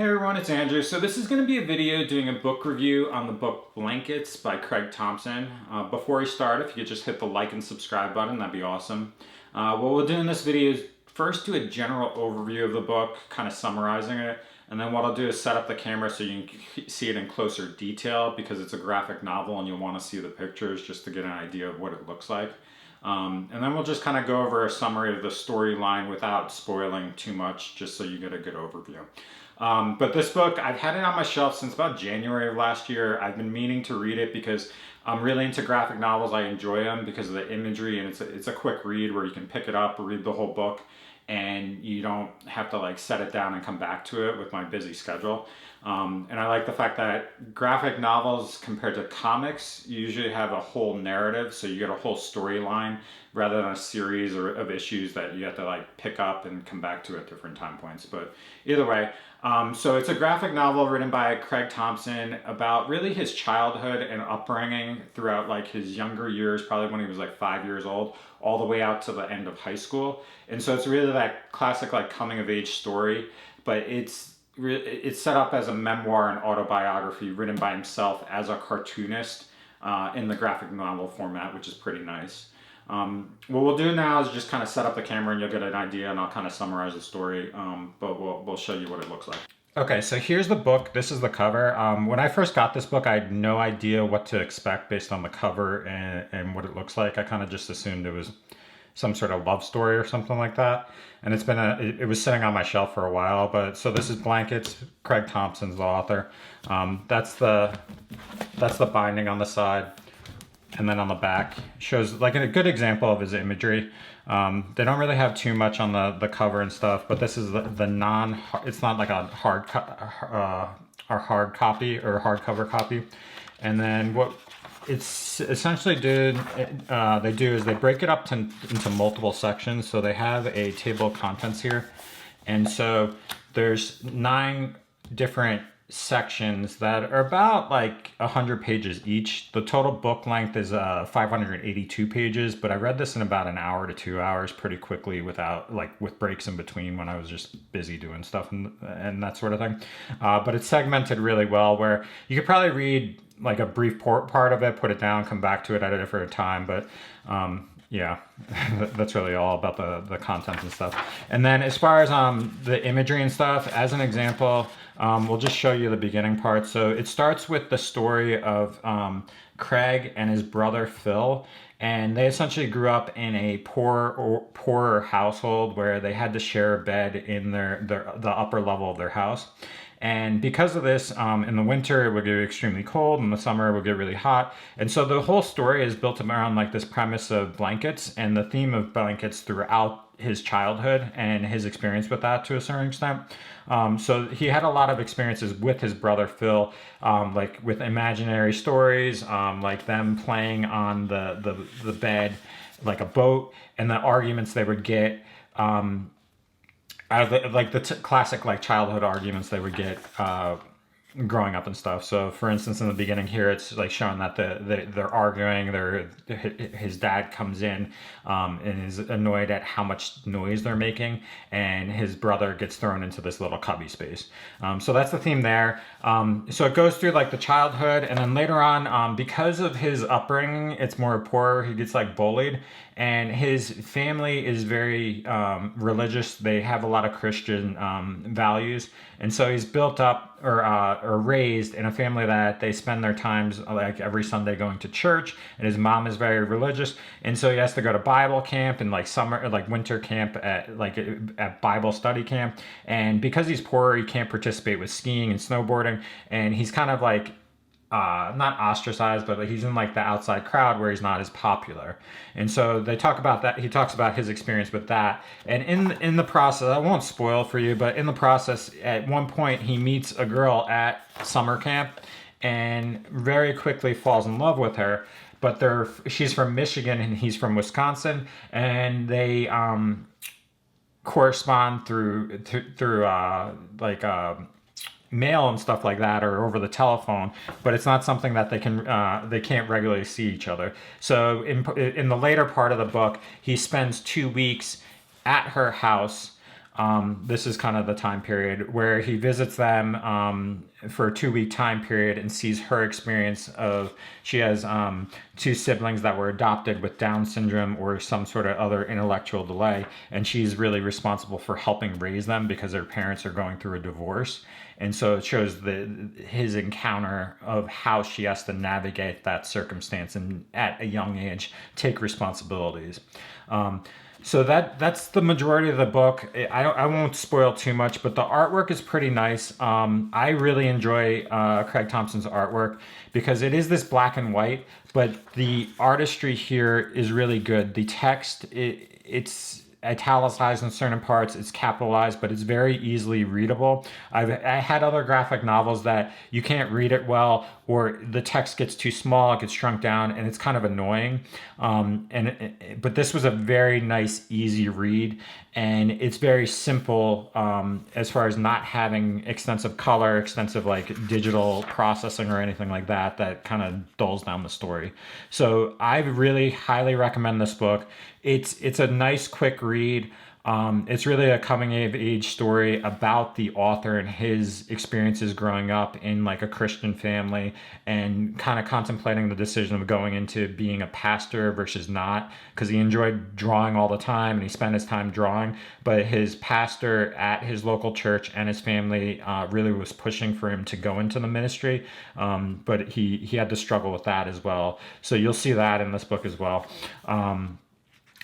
Hey everyone, it's Andrew. So this is going to be a video doing a book review on the book Blankets by Craig Thompson. Before we start, if you could just hit the like and subscribe button, that'd be awesome. What we'll do in this video is first do a general overview of the book, kind of summarizing it, and then what I'll do is set up the camera so you can see it in closer detail because it's a graphic novel and you'll want to see the pictures just to get an idea of what it looks like. And then we'll just kind of go over a summary of the storyline without spoiling too much, just so you get a good overview. But this book, I've had it on my shelf since about January of last year. I've been meaning to read it because I'm really into graphic novels. I enjoy them because of the imagery, and it's a quick read where you can pick it up, read the whole book, and you don't have to like set it down and come back to it with my busy schedule. And I like the fact that graphic novels compared to comics usually have a whole narrative, so you get a whole storyline rather than a series of issues that you have to like pick up and come back to at different time points. But either way, so it's a graphic novel written by Craig Thompson about really his childhood and upbringing throughout like his younger years, probably when he was like 5 years old, all the way out to the end of high school. And so it's really that classic like coming of age story, but it's set up as a memoir and autobiography written by himself as a cartoonist in the graphic novel format, which is pretty nice. What we'll do now is just kind of set up the camera and you'll get an idea, and I'll kind of summarize the story, but we'll show you what it looks like. Okay, so here's the book. This is the cover. When I first got this book, I had no idea what to expect based on the cover and what it looks like. I kind of just assumed it was some sort of love story or something like that. And it was sitting on my shelf for a while, but so this is Blankets. Craig Thompson's the author. That's the binding on the side. And then on the back shows like a good example of his imagery. They don't really have too much on the cover and stuff, but this is it's not like a hard copy or hardcover copy. And then what it's essentially they do is they break it up into multiple sections. So they have a table of contents here. And so there's 9 different sections that are about like 100 pages each. The total book length is 582 pages, but I read this in about an hour to 2 hours pretty quickly with breaks in between when I was just busy doing stuff and that sort of thing. But it's segmented really well where you could probably read like a brief part of it, put it down, come back to it at a different time. But yeah, that's really all about the content and stuff. And then as far as the imagery and stuff, as an example, we'll just show you the beginning part. So it starts with the story of Craig and his brother Phil, and they essentially grew up in a poorer household where they had to share a bed in the upper level of their house. And because of this, in the winter it would get extremely cold, in the summer it would get really hot. And so the whole story is built around like this premise of blankets and the theme of blankets throughout his childhood and his experience with that to a certain extent. So he had a lot of experiences with his brother Phil, like with imaginary stories, like them playing on the bed like a boat, and the arguments they would get. Classic like childhood arguments they would get growing up and stuff. So for instance, in the beginning here, it's like showing that they're arguing. His dad comes in and is annoyed at how much noise they're making, and his brother gets thrown into this little cubby space. So that's the theme there. So it goes through like the childhood, and then later on, because of his upbringing, it's more poor. He gets like bullied, and his family is very religious. They have a lot of Christian values, and so he's built up or raised in a family that they spend their times like every Sunday going to church, and his mom is very religious, and so he has to go to Bible camp and like summer or like winter camp at Bible study camp. And because he's poor, he can't participate with skiing and snowboarding, and he's kind of like not ostracized, but he's in like the outside crowd where he's not as popular. And so they talk about that. He talks about his experience with that. And in the process, I won't spoil for you, but in the process, at one point he meets a girl at summer camp and very quickly falls in love with her. But she's from Michigan and he's from Wisconsin, and they correspond through mail and stuff like that, or over the telephone, but it's not something that they can't regularly see each other. So in the later part of the book, he spends 2 weeks at her house this is kind of the time period where he visits them for a 2-week time period and sees her experience of, she has 2 siblings that were adopted with Down syndrome or some sort of other intellectual delay, and she's really responsible for helping raise them because their parents are going through a divorce. And so it shows his encounter of how she has to navigate that circumstance and at a young age take responsibilities. So that's the majority of the book. I won't spoil too much, but the artwork is pretty nice. I really enjoy Craig Thompson's artwork because it is this black and white, but the artistry here is really good. The text, it's italicized in certain parts, it's capitalized, but it's very easily readable. I had other graphic novels that you can't read it well, or the text gets too small, it gets shrunk down, and it's kind of annoying. But this was a very nice, easy read, and it's very simple as far as not having extensive color, extensive like digital processing or anything like that that kind of dulls down the story. So I really highly recommend this book. It's a nice, quick read. It's really a coming of age story about the author and his experiences growing up in like a Christian family and kind of contemplating the decision of going into being a pastor versus not, because he enjoyed drawing all the time and he spent his time drawing, but his pastor at his local church and his family really was pushing for him to go into the ministry, but he had to struggle with that as well. So you'll see that in this book as well.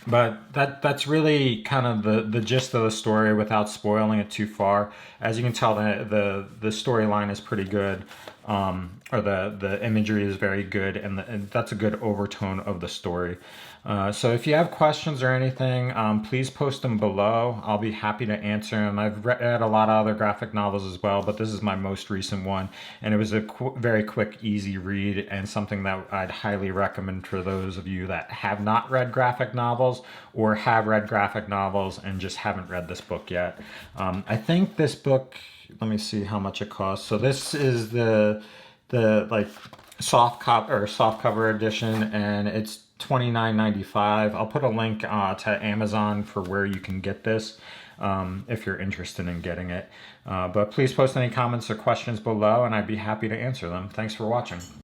But that's really kind of the gist of the story without spoiling it too far. As you can tell, the storyline is pretty good, or the imagery is very good, and that's a good overtone of the story. So if you have questions or anything, please post them below. I'll be happy to answer them. I've read a lot of other graphic novels as well, but this is my most recent one, and it was a very quick, easy read, and something that I'd highly recommend for those of you that have not read graphic novels or have read graphic novels and just haven't read this book yet. I think this book, let me see how much it costs. So this is the like soft cover edition, and it's $29.95. I'll put a link to Amazon for where you can get this if you're interested in getting it. But please post any comments or questions below, and I'd be happy to answer them. Thanks for watching.